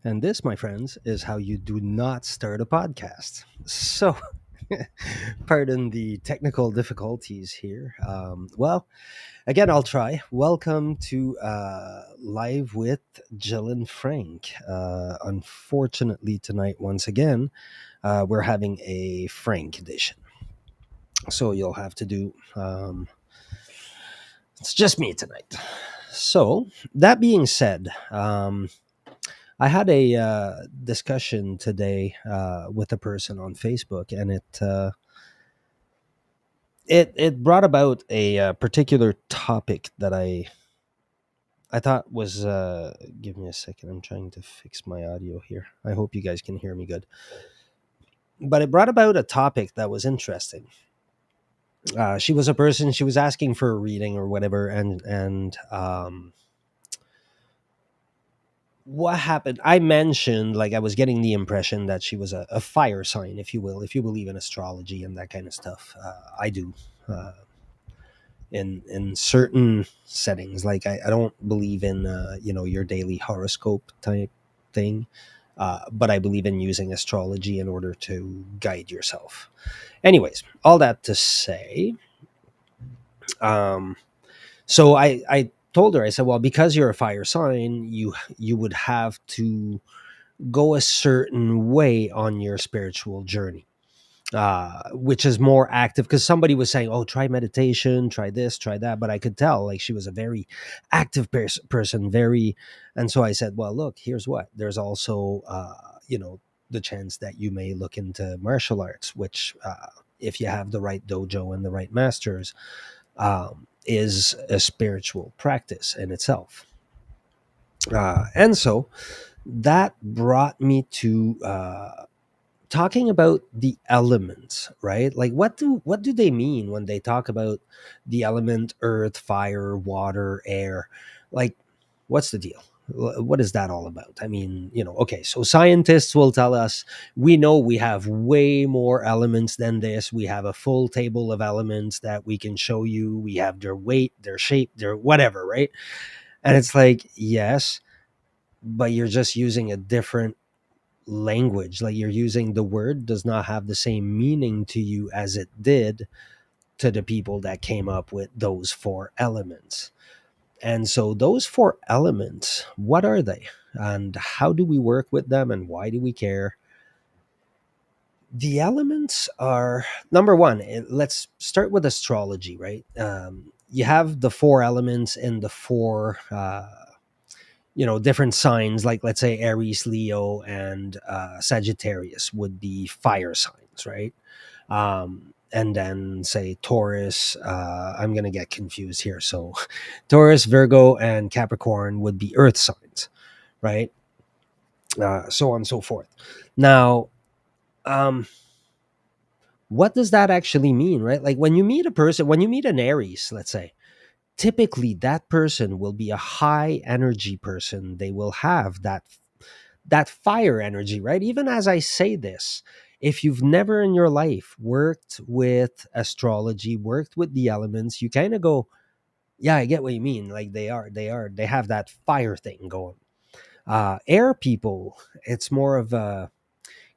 And this, my friends, is how you do not start a podcast. So, pardon the technical difficulties here. Again, I'll try. Welcome to Live with Jill and Frank. Unfortunately, tonight, once again, we're having a Frank edition. So, you'll have to do. It's just me tonight. So, that being said, I had a discussion today with a person on Facebook, and it brought about a particular topic that I thought was. Give me a second. I'm trying to fix my audio here. I hope you guys can hear me good. But it brought about a topic that was interesting. She was a person. She was asking for a reading or whatever, and what happened, I mentioned, like, I was getting the impression that she was a fire sign, if you will, if you believe in astrology and that kind of stuff. I do, uh, in certain settings. Like, I don't believe in your daily horoscope type thing, but I believe in using astrology in order to guide yourself. Anyways, all that to say, um so I told her, I said, well, because you're a fire sign, you would have to go a certain way on your spiritual journey, which is more active. Because somebody was saying, oh, try meditation, try this, try that. But I could tell, like, she was a very active person, very. And so I said, well, look, here's what. There's also, the chance that you may look into martial arts, which, if you have the right dojo and the right masters, is a spiritual practice in itself. And so that brought me to talking about the elements, right? Like, what do they mean when they talk about the element earth, fire, water, air? Like, what's the deal? What is that all about? I mean, okay, so scientists will tell us, we know we have way more elements than this. We have a full table of elements that we can show you. We have their weight, their shape, their whatever, right? And it's like, yes, but you're just using a different language. Like, you're using, the word does not have the same meaning to you as it did to the people that came up with those four elements. And so those four elements, what are they, and how do we work with them, and why do we care? The elements are, number one, let's start with astrology, right? You have the four elements and the four different signs. Like, let's say Aries, Leo, and Sagittarius would be fire signs, right? And then, say, Taurus, I'm gonna get confused here, so Taurus, Virgo, and Capricorn would be earth signs, right? So on and so forth. Now, um what does that actually mean, right? Like, when you meet a person, when you meet an Aries, let's say, typically that person will be a high energy person. They will have that fire energy, right? Even as I say this, if you've never in your life worked with astrology, worked with the elements, you kind of go, yeah, I get what you mean. Like, they have that fire thing going. Air people, it's more of a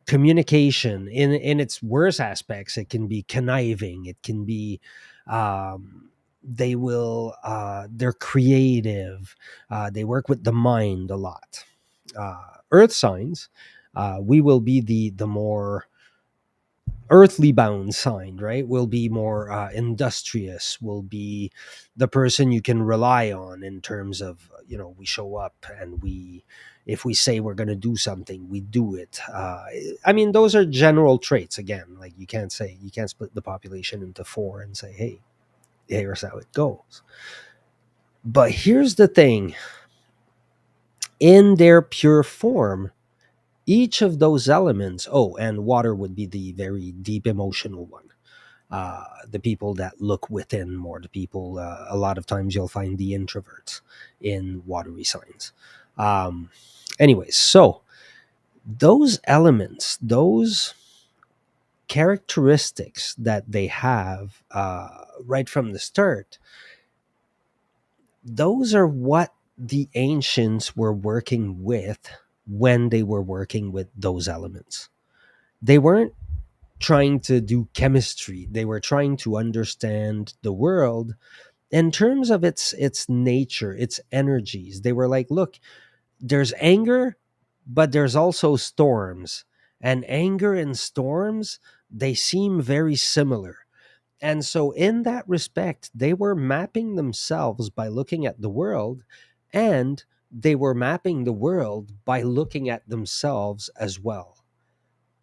communication in its worst aspects. It can be conniving. It can be, they're creative. They work with the mind a lot. Earth signs, we will be the more earthly bound sign, right? Will be more industrious, will be the person you can rely on, in terms of, we show up, and if we say we're going to do something, we do it. I mean, those are general traits. Again, like, you can't split the population into four and say, hey, here's how it goes. But here's the thing: in their pure form, each of those elements, oh, and water would be the very deep emotional one. The people that look within more, the people, a lot of times you'll find the introverts in watery signs. um Anyways, so those elements, those characteristics that they have, right from the start, those are what the ancients were working with when they were working with those elements. They weren't trying to do chemistry. They were trying to understand the world in terms of its nature, its energies. They were like, look, there's anger, but there's also storms. And anger and storms, they seem very similar. And so, in that respect, they were mapping themselves by looking at the world, and they were mapping the world by looking at themselves as well.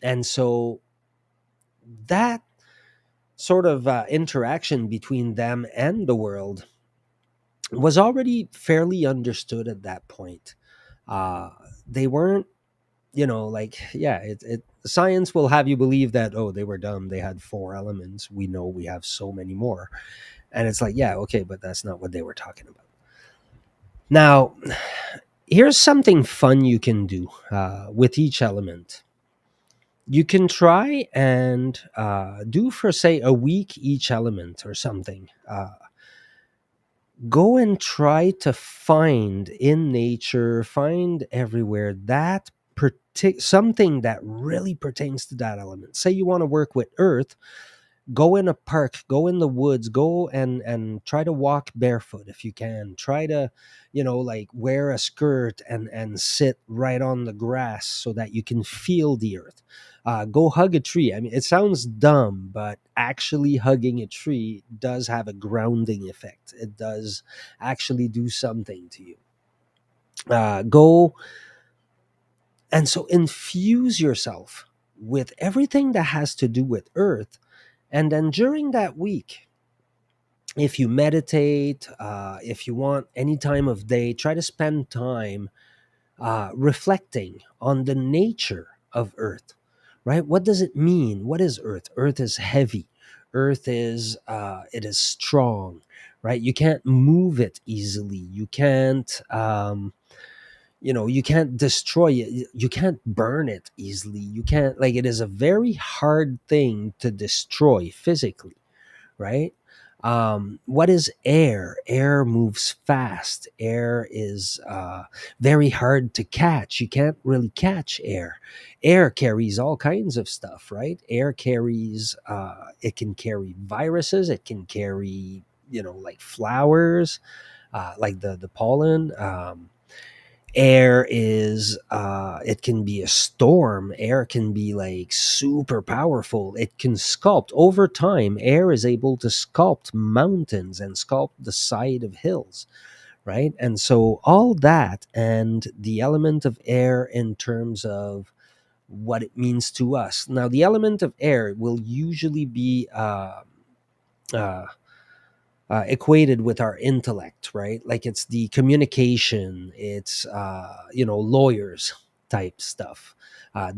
And so, that sort of interaction between them and the world was already fairly understood at that point. Uh, they weren't, like, yeah, science will have you believe that, oh, they were dumb. They had four elements. We know we have so many more. And it's like, yeah, okay, but that's not what they were talking about. Now, here's something fun you can do with each element. You can try and do for, say, a week each element or something. Go and try to find in nature, find everywhere that something that really pertains to that element. Say you want to work with earth, go in a park, go in the woods, go and try to walk barefoot if you can. Try to, like, wear a skirt and sit right on the grass so that you can feel the earth. Go hug a tree. I mean, it sounds dumb, but actually hugging a tree does have a grounding effect. It does actually do something to you. Go and so infuse yourself with everything that has to do with earth. And then during that week, if you meditate, if you want any time of day, try to spend time reflecting on the nature of earth, right? What does it mean? What is earth? Earth is heavy. Earth is it is strong, right? You can't move it easily. You can't you can't destroy it. You can't burn it easily. You can't, like, it is a very hard thing to destroy physically, right? What is air? Air moves fast. Air is very hard to catch. You can't really catch air. Air carries all kinds of stuff, right? Air carries, it can carry viruses. It can carry, like flowers, like the pollen. Air is it can be a storm. Air can be like super powerful. It can sculpt over time. Air is able to sculpt mountains and sculpt the side of hills, right? And so all that, and the element of air in terms of what it means to us. Now, the element of air will usually be uh, equated with our intellect, right? Like, it's the communication, it's lawyers type stuff,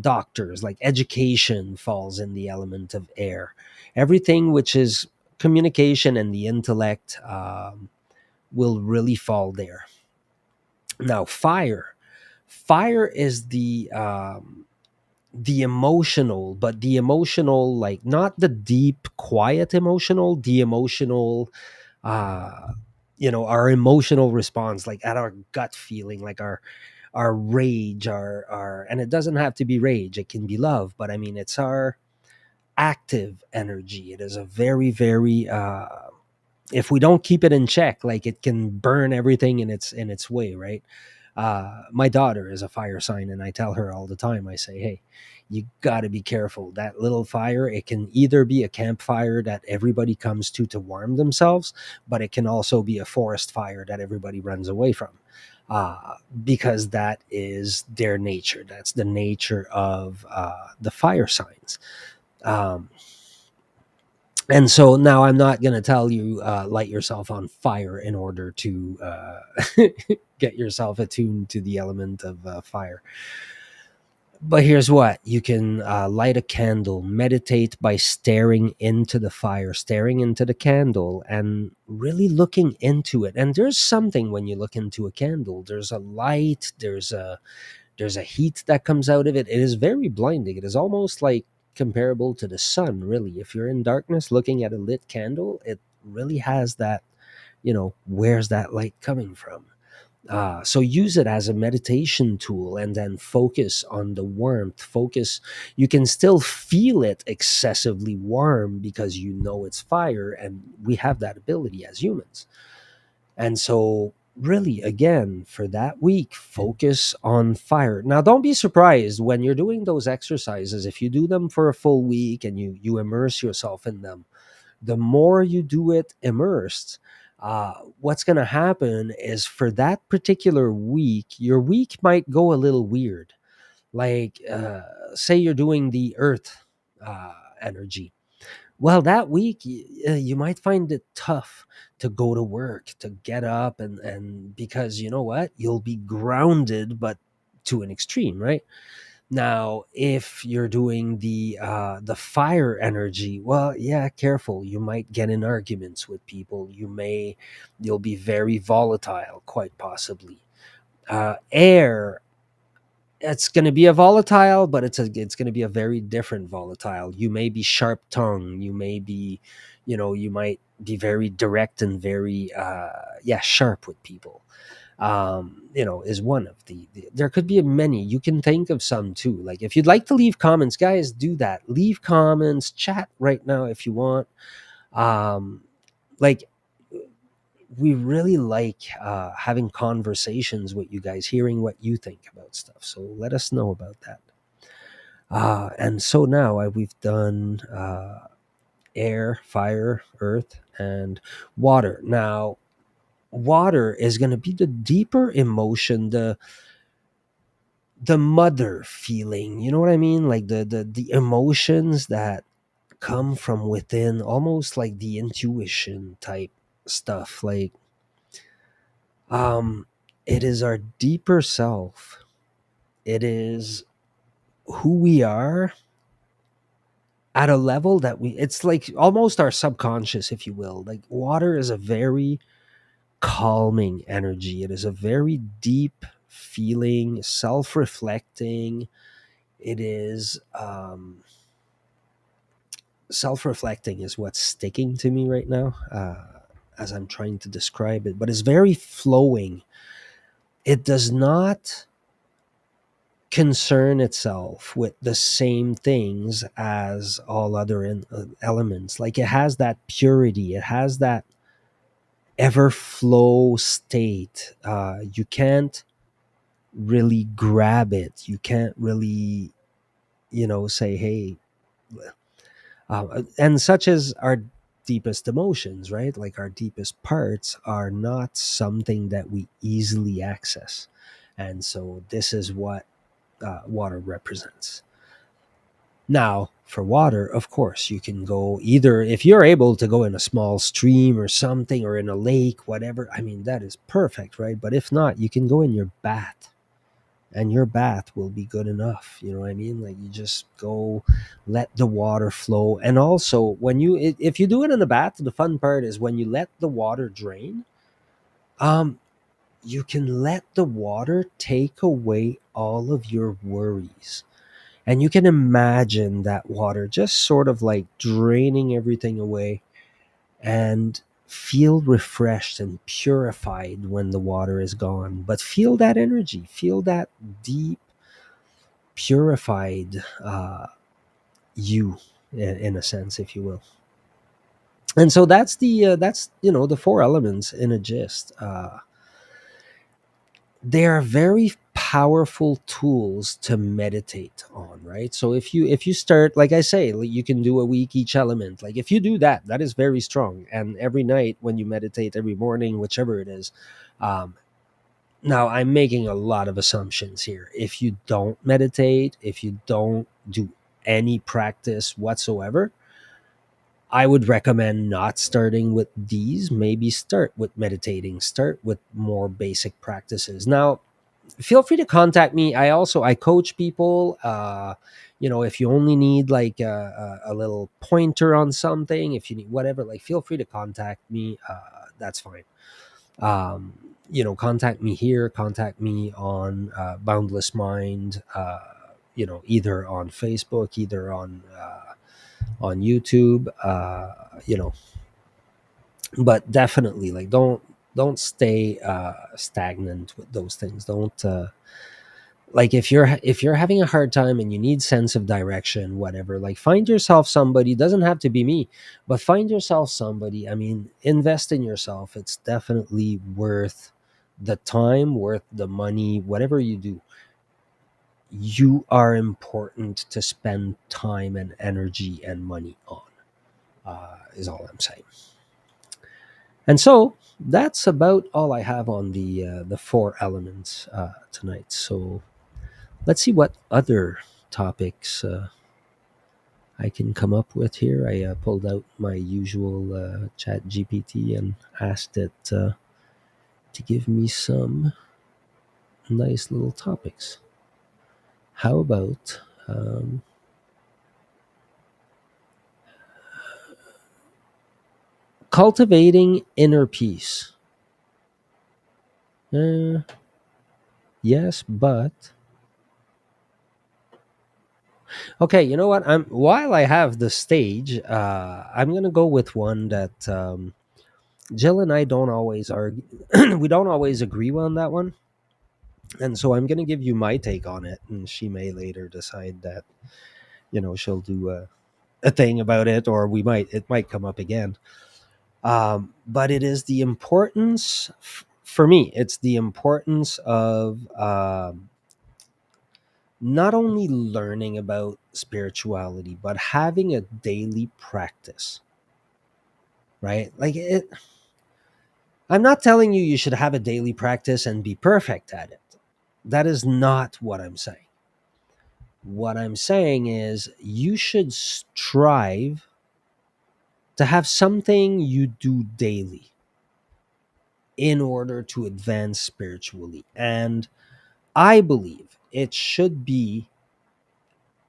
doctors, like education falls in the element of air. Everything which is communication and the intellect will really fall there. Now, fire is the emotional, but the emotional, like, not the deep quiet emotional, the emotional, uh our emotional response, like at our gut feeling, like our rage, our and it doesn't have to be rage, it can be love, but I mean, it's our active energy. It is a very, very if we don't keep it in check, like, it can burn everything in its way, right? My daughter is a fire sign, and I tell her all the time, I say, hey, you got to be careful. That little fire, it can either be a campfire that everybody comes to warm themselves, but it can also be a forest fire that everybody runs away from, because that is their nature. That's the nature of the fire signs. um, and so now I'm not going to tell you light yourself on fire in order to get yourself attuned to the element of fire. But here's what you can: light a candle, meditate by staring into the fire, staring into the candle, and really looking into it. And there's something when you look into a candle, there's a light, there's a heat that comes out of it. It is very blinding. It is almost like comparable to the sun, really. If you're in darkness looking at a lit candle, it really has that, where's that light coming from? So use it as a meditation tool, and then focus on the warmth. Focus, you can still feel it excessively warm because you know it's fire, and we have that ability as humans. And so, really, again, for that week, focus on fire. Now, don't be surprised when you're doing those exercises. If you do them for a full week and you immerse yourself in them, the more you do it immersed, what's going to happen is for that particular week, your week might go a little weird. Like, say you're doing the earth energy. Well, that week, you might find it tough to go to work, to get up, and because you know what? You'll be grounded, but to an extreme, right? Now, if you're doing the fire energy, well, yeah, careful. You might get in arguments with people. You'll be very volatile, quite possibly. Air, it's going to be a volatile, but it's going to be a very different volatile. You may be sharp tongued. You may be, you might be very direct and very yeah, sharp with people. Is one of there could be many. You can think of some too. Like, if you'd like to leave comments, guys, do that. Leave comments, chat right now if you want. um like, we really like having conversations with you guys, hearing what you think about stuff, so let us know about that. And so now, we've done air, fire, earth, and water. Now, water is going to be the deeper emotion, the mother feeling, you know what I mean, like the emotions that come from within, almost like the intuition type stuff. Like, it is our deeper self. It is who we are at a level that it's like almost our subconscious, if you will. Like, water is a very calming energy. It is a very deep feeling, self-reflecting. It is self-reflecting is what's sticking to me right now, as I'm trying to describe it. But it's very flowing. It does not concern itself with the same things as all other elements. Like, it has that purity. It has that ever flow state. You can't really grab it. You can't really, say, hey, and such as our deepest emotions, right? Like, our deepest parts are not something that we easily access. And so this is what water represents. Now, for water, of course, you can go either, if you're able to go in a small stream or something, or in a lake, whatever. I mean, that is perfect, right? But if not, you can go in your bath, and your bath will be good enough. You know what I mean? Like, you just go, let the water flow. And also, if you do it in a bath, the fun part is when you let the water drain, um, you can let the water take away all of your worries. And you can imagine that water just sort of like draining everything away, and feel refreshed and purified when the water is gone. But feel that energy, feel that deep, purified you, in a sense, if you will. And so that's the four elements in a gist. They are very powerful tools to meditate on, right? So if you start, like I say, like, you can do a week each element. Like, if you do that, that is very strong. And every night when you meditate, every morning, whichever it is. um, Now, I'm making a lot of assumptions here. If you don't meditate, if you don't do any practice whatsoever, I would recommend not starting with these. Maybe start with meditating, start with more basic practices. Now, feel free to contact me. I coach people. If you only need like a little pointer on something, if you need whatever, like, feel free to contact me. That's fine. um, Contact me here, contact me on Boundless Mind, either on Facebook, either on YouTube. But definitely, like, don't. Don't stay stagnant with those things. Don't like if you're having a hard time and you need sense of direction, whatever, like find yourself somebody. Doesn't have to be me, but find yourself somebody. I mean, invest in yourself. It's definitely worth the time, worth the money, whatever you do. You are important to spend time and energy and money on, is all I'm saying. And so that's about all I have on the four elements tonight. So let's see what other topics I can come up with here. I pulled out my usual chat GPT and asked it to give me some nice little topics. How about cultivating inner peace? Uh, yes, but okay. You know what? I'm while I have the stage, I'm gonna go with one that Jill and I don't always argue. We don't always agree on that one, and so I'm gonna give you my take on it, and she may later decide that she'll do a thing about it, or it might come up again. But it is the importance for me. It's the importance of not only learning about spirituality, but having a daily practice, right? Like it. I'm not telling you should have a daily practice and be perfect at it. That is not what I'm saying. What I'm saying is you should strive to have something you do daily in order to advance spiritually. And I believe it should be,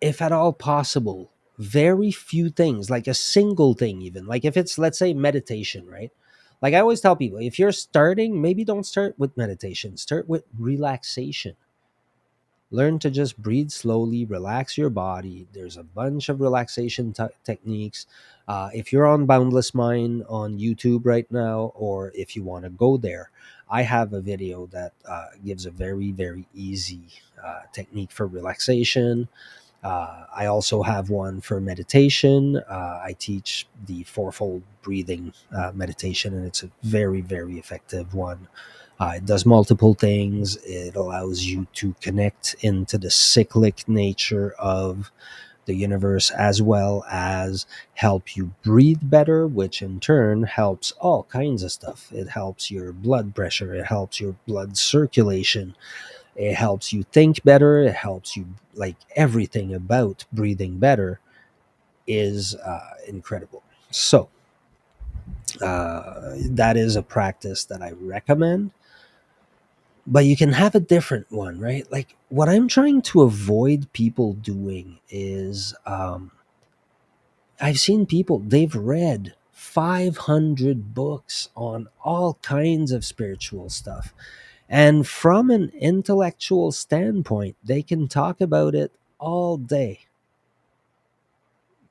if at all possible, very few things, like a single thing, even. Like if it's, let's say, meditation, right? Like I always tell people, if you're starting, maybe don't start with meditation, start with relaxation. Learn to just breathe slowly, relax your body. There's a bunch of relaxation techniques. If you're on Boundless Mind on YouTube right now, or if you want to go there, I have a video that gives a very, very easy technique for relaxation. I also have one for meditation. I teach the fourfold breathing meditation, and it's a very, very effective one. It does multiple things. It allows you to connect into the cyclic nature of the universe, as well as help you breathe better, which in turn helps all kinds of stuff. It helps your blood pressure, it helps your blood circulation, it helps you think better, it helps you, like, everything about breathing better is incredible. So, that is a practice that I recommend, but you can have a different one, right? Like what I'm trying to avoid people doing is I've seen people, they've read 500 books on all kinds of spiritual stuff. And from an intellectual standpoint, they can talk about it all day.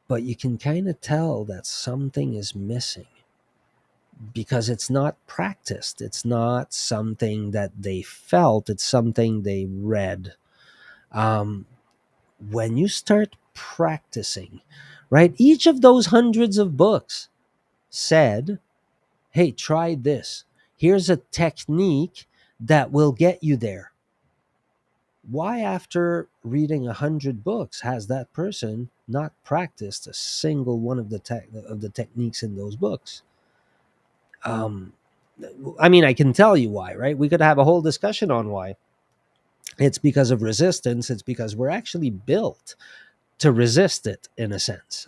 But you can kind of tell that something is missing because it's not practiced. It's not something that they felt, it's something they read. Um, when you start practicing, right, each of those hundreds of books said, hey, try this. Here's a technique that will get you there. Why, after reading 100 books, has that person not practiced a single one of the techniques in those books? Um, I mean, I can tell you why, right? We could have a whole discussion on why. It's because of resistance. It's because we're actually built to resist it in a sense.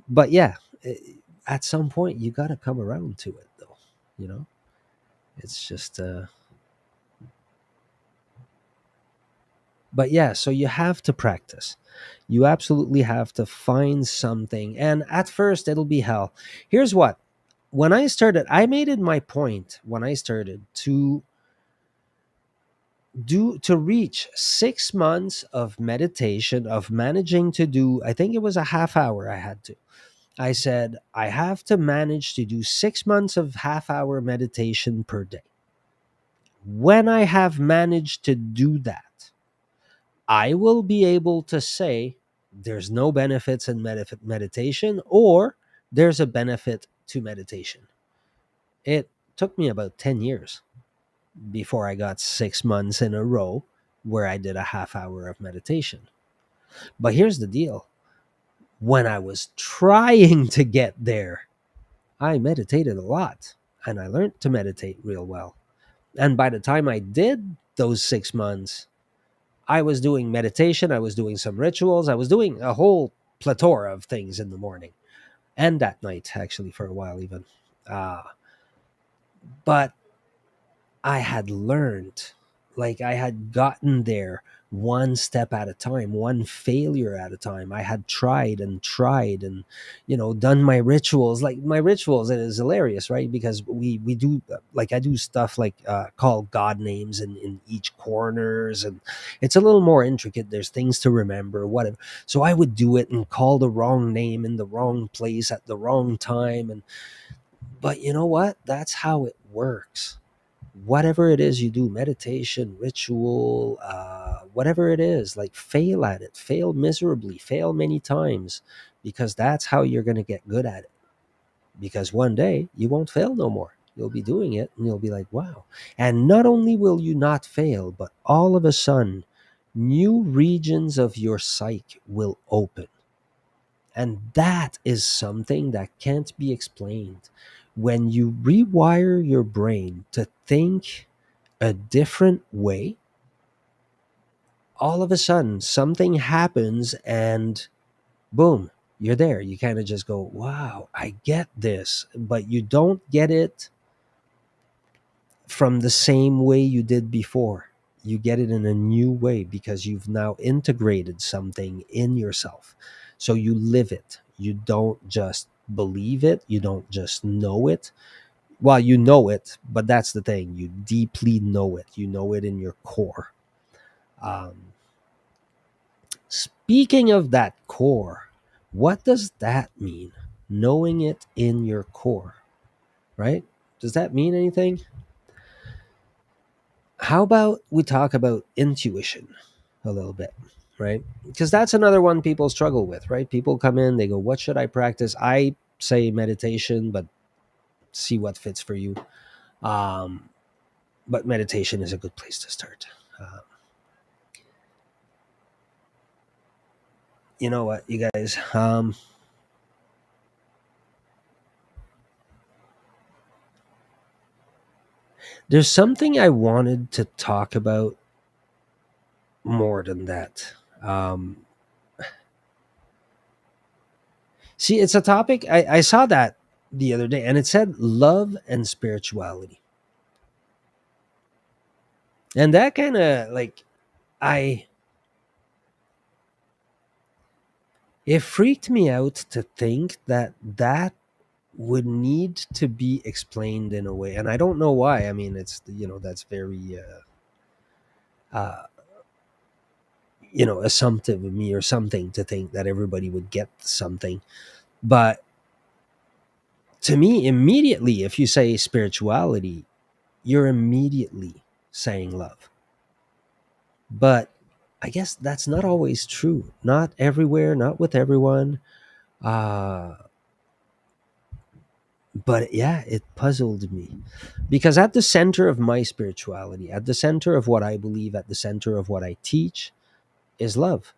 But yeah, at some point you got to come around to it, though. You know, it's just. But yeah, so you have to practice. You absolutely have to find something, and at first it'll be hell. Here's what: when I started, I made it my point when I started to reach 6 months of meditation, of managing to do, I think it was a half hour I had to. I said, I have to manage to do 6 months of half-hour meditation per day. When I have managed to do that, I will be able to say there's no benefits in meditation, or there's a benefit to meditation. It took me about 10 years before I got 6 months in a row where I did a half hour of meditation. But here's the deal: when I was trying to get there, I meditated a lot and I learned to meditate real well. And by the time I did those 6 months, I was doing meditation, I was doing some rituals, I was doing a whole plethora of things in the morning and at night, actually, for a while even. Uh, but I had learned, like I had gotten there one step at a time, one failure at a time. I had tried and, done my rituals. Like my rituals, it is hilarious, right? Because we do, like I do stuff like call God names in each corners, and it's a little more intricate. There's things to remember, whatever. So I would do it and call the wrong name in the wrong place at the wrong time, and but you know what? That's how it works. Whatever it is you do, meditation, ritual, whatever it is, like fail at it, fail miserably, fail many times, because that's how you're going to get good at it. Because one day you won't fail no more. You'll be doing it and you'll be like, wow. And not only will you not fail, but all of a sudden, new regions of your psyche will open. And that is something that can't be explained. When you rewire your brain to think a different way, all of a sudden something happens and boom, you're there. You kind of just go, wow, I get this. But you don't get it from the same way you did before. You get it in a new way because you've now integrated something in yourself. So you live it. You don't just believe it, you don't just know it. Well, you know it, but that's the thing. You deeply know it. You know it in your core. Um, Speaking of that core, what does that mean? Knowing it in your core, right? Does that mean anything? How about we talk about intuition a little bit, right? Because that's another one people struggle with, right? People come in, they go, what should I practice? I say meditation, but see what fits for you. Um, but meditation is a good place to start. Uh, you know what, you guys? There's something I wanted to talk about more than that. Um, See, it's a topic I saw that the other day, and it said love and spirituality, and that kind of like I it freaked me out to think that that would need to be explained in a way, and I don't know why. I mean, it's that's very uh, assumptive of me or something to think that everybody would get something, but to me, immediately, if you say spirituality, you're immediately saying love. But I guess that's not always true. Not everywhere, not with everyone. Uh, but yeah, it puzzled me because at the center of my spirituality, at the center of what I believe, at the center of what I teach is love.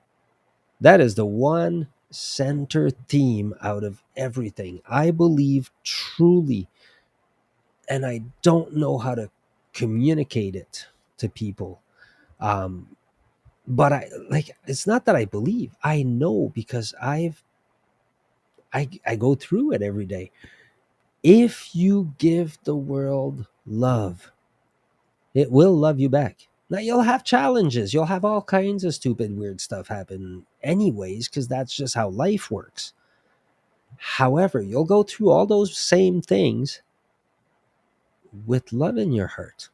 That is the one center theme out of everything. I believe truly, and I don't know how to communicate it to people. Um, but I like it's not that I believe. I know because I go through it every day. If you give the world love, it will love you back. Now you'll have challenges. You'll have all kinds of stupid, weird stuff happen anyways, because that's just how life works. However, you'll go through all those same things with love in your heart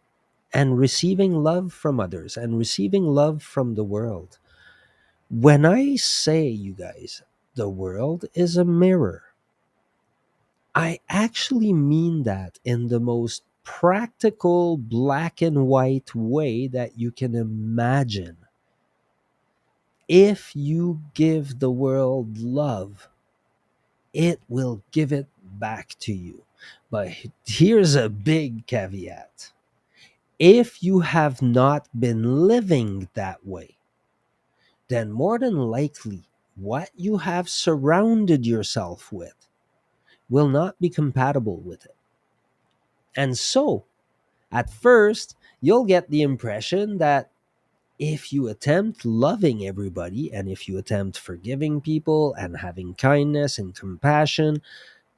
and receiving love from others and receiving love from the world. When I say, you guys, the world is a mirror, I actually mean that in the most practical, black and white way that you can imagine. If you give the world love, it will give it back to you. But here's a big caveat: if you have not been living that way, then more than likely what you have surrounded yourself with will not be compatible with it. And so, at first, you'll get the impression that if you attempt loving everybody and if you attempt forgiving people and having kindness and compassion,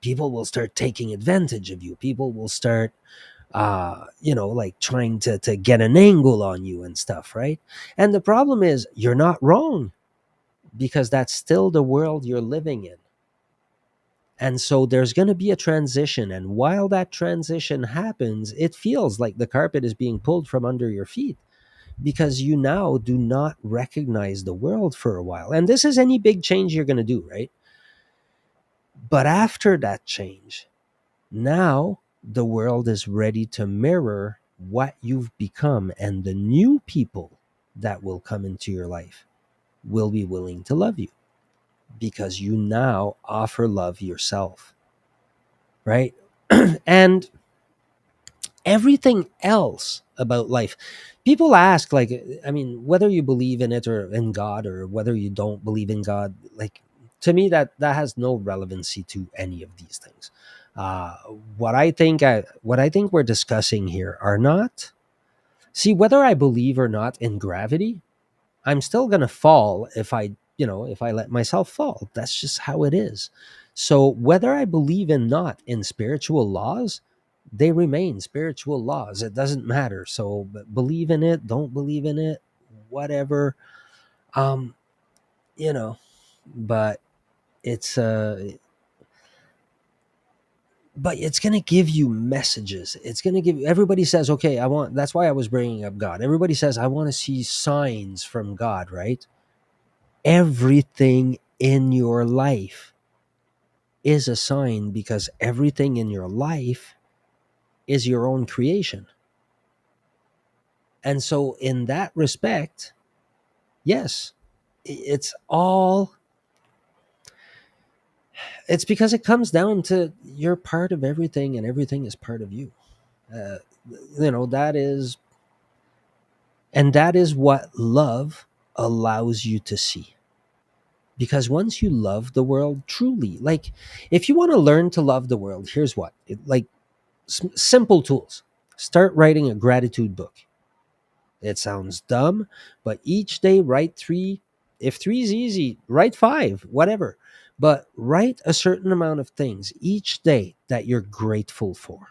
people will start taking advantage of you. People will start, like trying to get an angle on you and stuff, right? And the problem is, you're not wrong, because that's still the world you're living in. And so there's going to be a transition. And while that transition happens, it feels like the carpet is being pulled from under your feet, because you now do not recognize the world for a while. And this is any big change you're going to do, right? But after that change, now the world is ready to mirror what you've become, and the new people that will come into your life will be willing to love you because you now offer love yourself, right? And everything else about life, people ask, like, I mean, whether you believe in it or in God, or whether you don't believe in God, like, to me, that has no relevancy to any of these things. uh what I think we're discussing here are not, see, whether I believe or not in gravity, I'm still going to fall if I let myself fall. That's just how it is. So whether I believe in not in spiritual laws, they remain spiritual laws. It doesn't matter. So believe in it, don't believe in it, whatever. Um, you know, but it's but it's going to give you messages. It's going to give you, everybody says, okay, that's why I was bringing up God. Everybody says, I want to see signs from God, right? Everything in your life is a sign, because everything in your life is your own creation. And so, in that respect, yes, it's all, it's because it comes down to you're part of everything and everything is part of you. Uh, that is, and that is what love allows you to see. Because once you love the world truly, like, if you want to learn to love the world, here's what, like, simple tools. Start writing a gratitude book. It sounds dumb, but each day write three. If three is easy, write five, whatever. But write a certain amount of things each day that you're grateful for.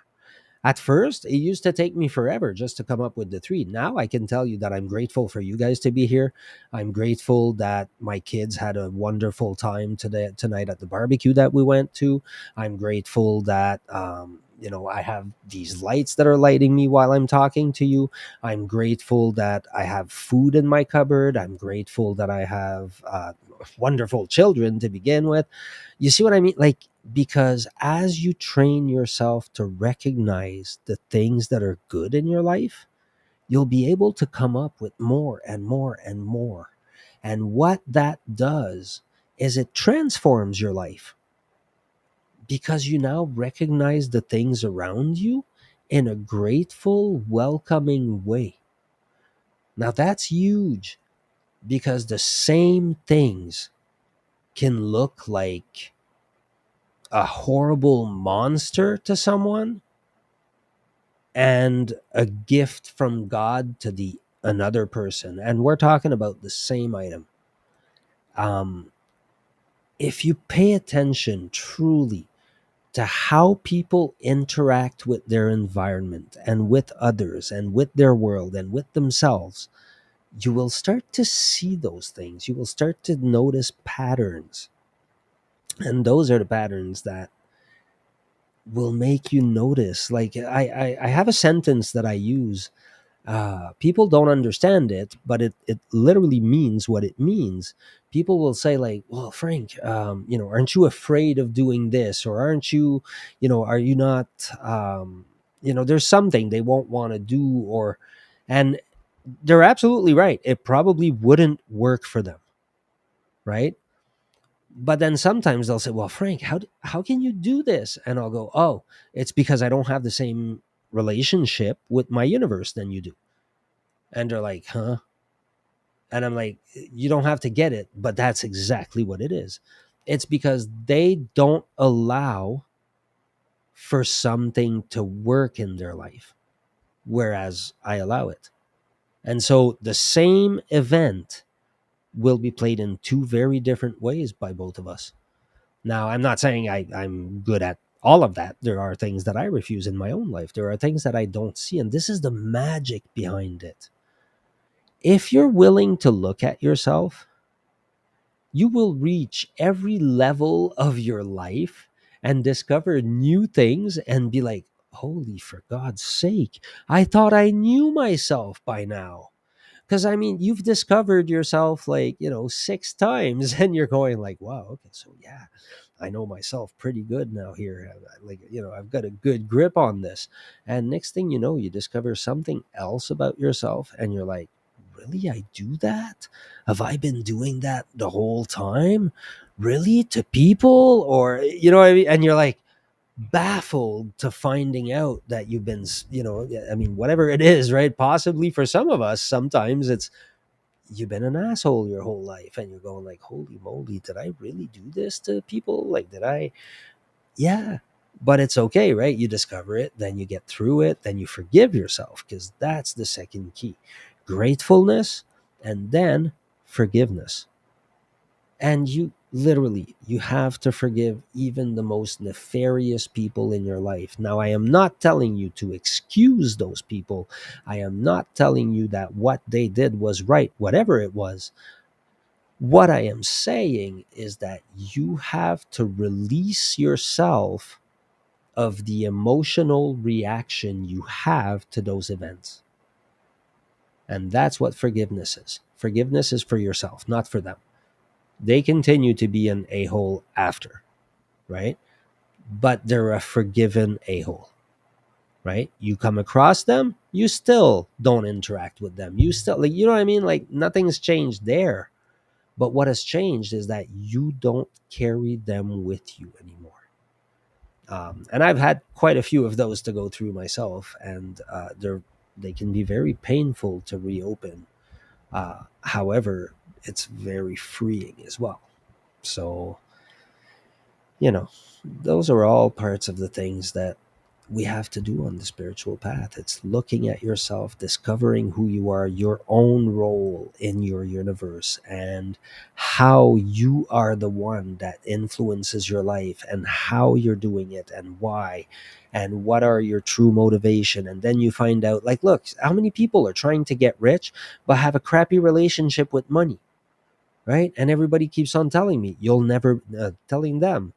At first, it used to take me forever just to come up with the three. Now I can tell you that I'm grateful for you guys to be here. I'm grateful that my kids had a wonderful time tonight at the barbecue that we went to. I'm grateful that I have these lights that are lighting me while I'm talking to you. I'm grateful that I have food in my cupboard. I'm grateful that I have wonderful children to begin with. You see what I mean? Like, because as you train yourself to recognize the things that are good in your life, you'll be able to come up with more and more and more. And what that does is it transforms your life, because you now recognize the things around you in a grateful, welcoming way. Now, that's huge, because the same things can look like a horrible monster to someone and a gift from God to the another person, and we're talking about the same item. um if you pay attention truly to how people interact with their environment and with others and with their world and with themselves, you will start to see those things. You will start to notice patterns, and those are the patterns that will make you notice. Like, I have a sentence that I use. People don't understand it, but it literally means what it means. people will say like, well, Frank, aren't you afraid of doing this, or aren't you, are you not, there's something they won't want to do, or, and they're absolutely right. It probably wouldn't work for them, right? But then sometimes they'll say, well, Frank, how can you do this? And I'll go, oh, it's because I don't have the same relationship with my universe than you do. And they're like, huh? And I'm like, you don't have to get it, but that's exactly what it is. It's because they don't allow for something to work in their life, whereas I allow it. And so the same event will be played in two very different ways by both of us. Now, I'm not saying I'm good at all of that. There are things that I refuse in my own life. There are things that I don't see. And this is the magic behind it. If you're willing to look at yourself, you will reach every level of your life and discover new things and be like, holy, for God's sake, I thought I knew myself by now. Because I mean, you've discovered yourself like, six times, and you're going like, wow, okay, so yeah, I know myself pretty good now here. Like, I've got a good grip on this. And next thing you know, you discover something else about yourself, and you're like, really, I do that? Have I been doing that the whole time? Really, to people? Or, what I mean? And you're like, baffled to finding out that you've been, I mean, whatever it is, right? Possibly for some of us, sometimes it's you've been an asshole your whole life, and you're going like, holy moly, did I really do this to people? Like, did I? Yeah. But it's okay, right? You discover it, then you get through it, then you forgive yourself, because that's the second key: gratefulness, and then forgiveness. And you have to forgive even the most nefarious people in your life. Now, I am not telling you to excuse those people. I am not telling you that what they did was right, whatever it was. What I am saying is that you have to release yourself of the emotional reaction you have to those events. And that's what forgiveness is. Forgiveness is for yourself, not for them. They continue to be an a-hole after, right? But they're a forgiven a-hole, right? You come across them, you still don't interact with them. You still, like, you know what I mean? Like, nothing's changed there. But what has changed is that you don't carry them with you anymore. And I've had quite a few of those to go through myself, and they can be very painful to reopen. However, it's very freeing as well. So, you know, those are all parts of the things that we have to do on the spiritual path. It's looking at yourself, discovering who you are, your own role in your universe, and how you are the one that influences your life, and how you're doing it, and why, and what are your true motivation. And then you find out, like, look, how many people are trying to get rich but have a crappy relationship with money, right? And everybody keeps on telling me, you'll never, telling them,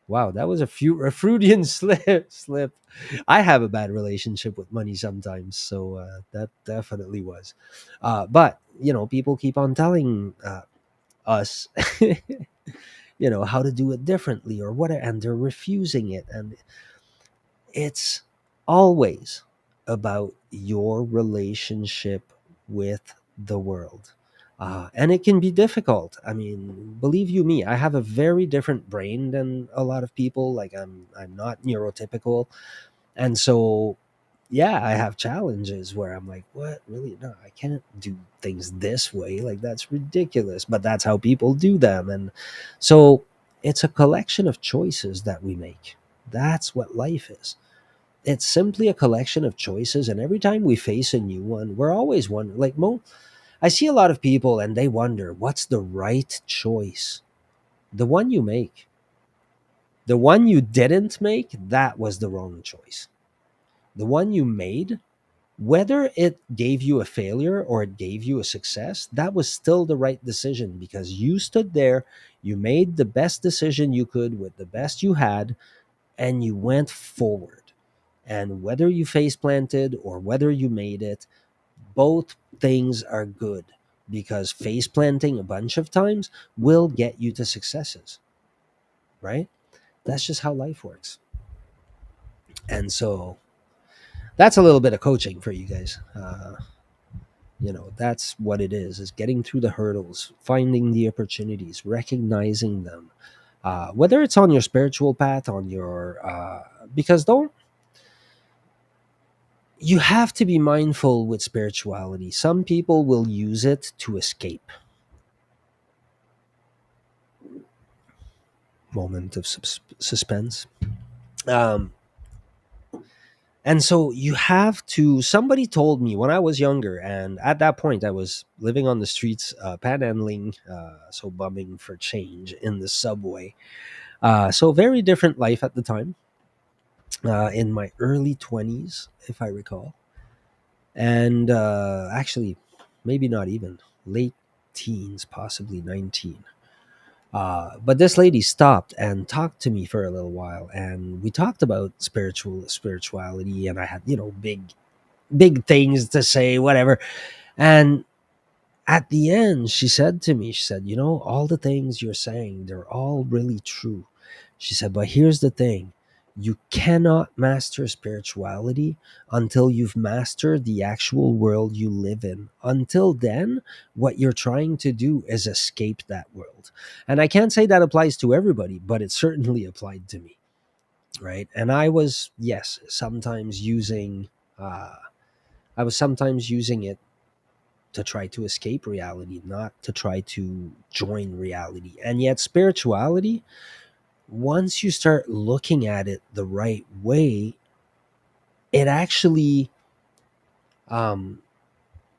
wow, that was a Freudian slip. I have a bad relationship with money sometimes, so that definitely was. But people keep on telling us, how to do it differently or what, and they're refusing it, and it's always about your relationship with the world. And it can be difficult. I mean, believe you me, I have a very different brain than a lot of people. Like, I'm not neurotypical, and so yeah, I have challenges where I'm like, what, really? No, I can't do things this way. Like, that's ridiculous. But that's how people do them, and so it's a collection of choices that we make. That's what life is. It's simply a collection of choices, and every time we face a new one, we're always wondering, like, I see a lot of people and they wonder, what's the right choice? The one you make. The one you didn't make, that was the wrong choice. The one you made, whether it gave you a failure or it gave you a success, that was still the right decision, because you stood there, you made the best decision you could with the best you had, and you went forward. And whether you face planted or whether you made it, both things are good. because face planting a bunch of times will get you to successes, right? That's just how life works. And so that's a little bit of coaching for you guys. That's what it is getting through the hurdles, finding the opportunities, recognizing them, whether it's on your spiritual path, on your because don't you have to be mindful with spirituality. Some people will use it to escape. Moment of suspense. um, and so you have to, somebody told me when I was younger, and at that point I was living on the streets, panhandling, so bumming for change in the subway. So very different life at the time, in my early 20s, if I recall. And actually, maybe not even late teens, possibly 19. But this lady stopped and talked to me for a little while, and we talked about spirituality, and I had, big things to say, whatever. And at the end, she said to me, she said, all the things you're saying, they're all really true. She said, but here's the thing: you cannot master spirituality until you've mastered the actual world you live in. Until then, what you're trying to do is escape that world. And I can't say that applies to everybody, but it certainly applied to me. Right. And I was, yes, sometimes using, it to try to escape reality, not to try to join reality. And yet, spirituality, once you start looking at it the right way, it actually, um,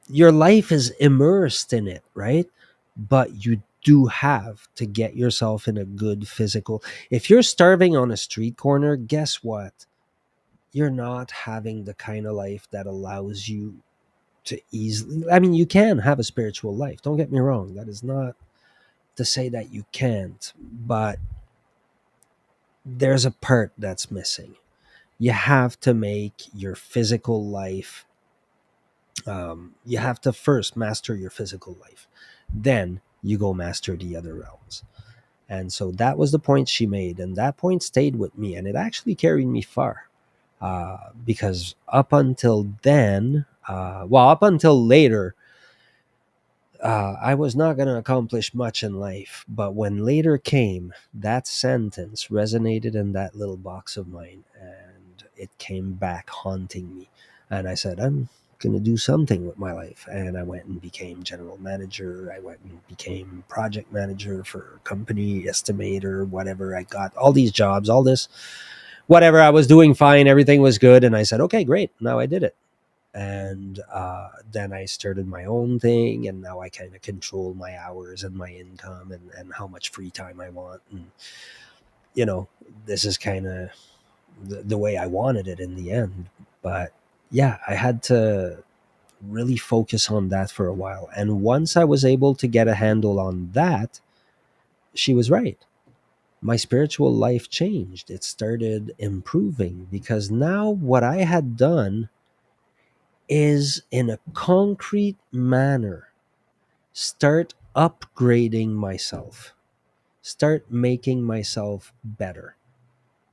your life is immersed in it, right? But you do have to get yourself in a good physical. If you're starving on a street corner, guess what? You're not having the kind of life that allows you to easily. I mean, you can have a spiritual life. Don't get me wrong. That is not to say that you can't, but there's a part that's missing. You have to make your physical life, you have to first master your physical life. Then you go master the other realms. And so that was the point she made. And that point stayed with me. And it actually carried me far. Because up until then, up until later, I was not going to accomplish much in life. But when later came, that sentence resonated in that little box of mine, and it came back haunting me. And I said, I'm going to do something with my life. And I went and became general manager. I went and became project manager for a company, estimator, whatever. I got all these jobs, all this, whatever. I was doing fine. Everything was good. And I said, okay, great. Now I did it. And then I started my own thing, and now I kind of control my hours and my income, and how much free time I want. And, you know, this is kind of the way I wanted it in the end. But yeah, I had to really focus on that for a while. And once I was able to get a handle on that, she was right. My spiritual life changed. It started improving because now what I had done is, in a concrete manner, start upgrading myself, start making myself better,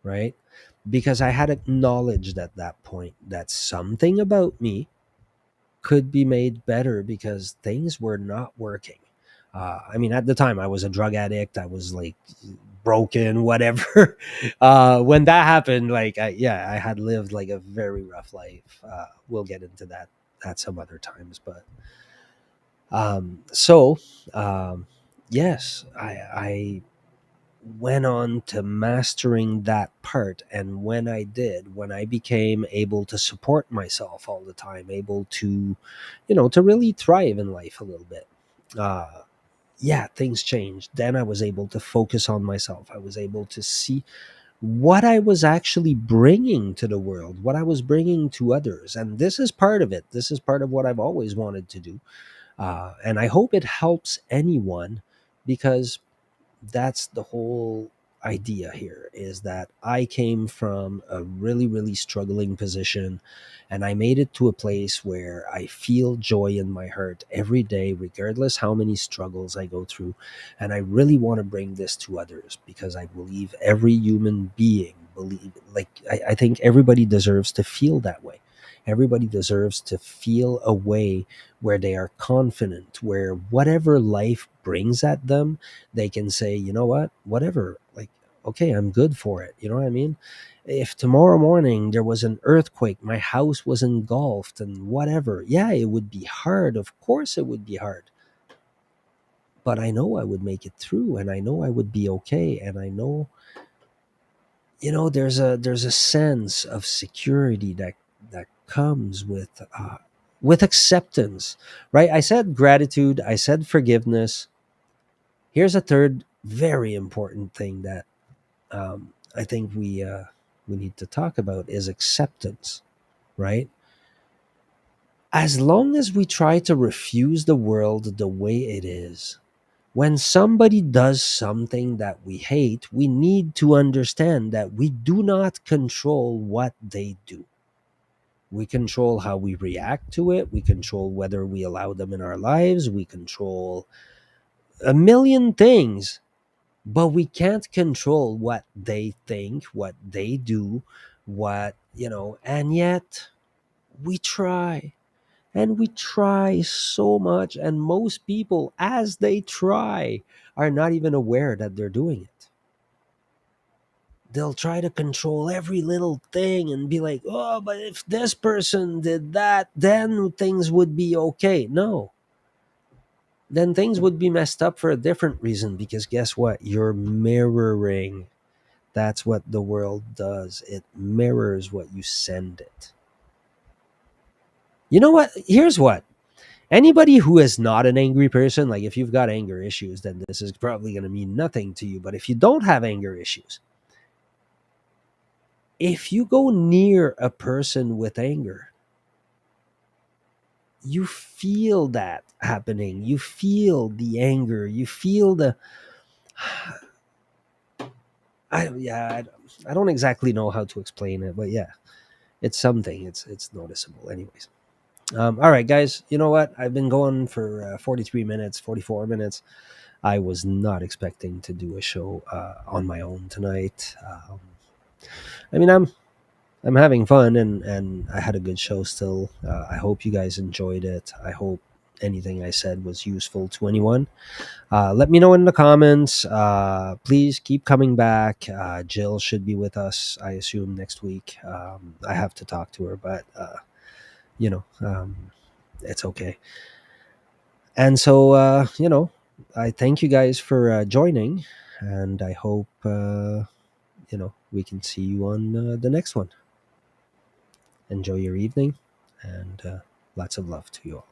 right? Because I had acknowledged at that point that something about me could be made better because things were not working. I mean, at the time, I was a drug addict. I was like broken, whatever. When that happened, like, yeah, I had lived like a very rough life. We'll get into that at some other times, but so yes, I went on to mastering that part. And when I did, when I became able to support myself all the time, able to, to really thrive in life a little bit, uh, yeah, things changed. Then I was able to focus on myself. I was able to see what I was actually bringing to the world, what I was bringing to others. And this is part of it. This is part of what I've always wanted to do. And I hope it helps anyone, because that's the whole idea here is that I came from a really, really struggling position, and I made it to a place where I feel joy in my heart every day, regardless how many struggles I go through. And I really want to bring this to others because I believe every human being I think everybody deserves to feel that way. Everybody deserves to feel a way where they are confident, where whatever life brings at them, they can say, you know what, whatever, like, okay, I'm good for it. You know what I mean? If tomorrow morning there was an earthquake, my house was engulfed and whatever, yeah, it would be hard. Of course, it would be hard. But I know I would make it through, and I know I would be okay. And I know, there's a sense of security that comes with acceptance, right? I said gratitude, I said forgiveness. Here's a third very important thing that I think we need to talk about is acceptance, right? As long as we try to refuse the world the way it is, when somebody does something that we hate, we need to understand that we do not control what they do. We control how we react to it. We control whether we allow them in our lives. We control a million things, but we can't control what they think, what they do, and yet we try. And we try so much, and most people, as they try, are not even aware that they're doing it. They'll try to control every little thing and be like, oh, but if this person did that, then things would be okay. No, then things would be messed up for a different reason, because guess what? You're mirroring. That's what the world does. It mirrors what you send it. You know what? Here's what. Anybody who is not an angry person, like if you've got anger issues, then this is probably going to mean nothing to you. But if you don't have anger issues, if you go near a person with anger, you feel that happening. You feel the anger. You feel the. I don't exactly know how to explain it, but yeah, it's something. It's noticeable, anyways. All right, guys. You know what? I've been going for 43 minutes, 44 minutes. I was not expecting to do a show on my own tonight. I mean, I'm having fun, and I had a good show still. I hope you guys enjoyed it. I hope anything I said was useful to anyone. Let me know in the comments. Please keep coming back. Jill should be with us, I assume, next week. I have to talk to her, but you know, it's okay. And so, I thank you guys for joining, and I hope we can see you on the next one. Enjoy your evening, and lots of love to you all.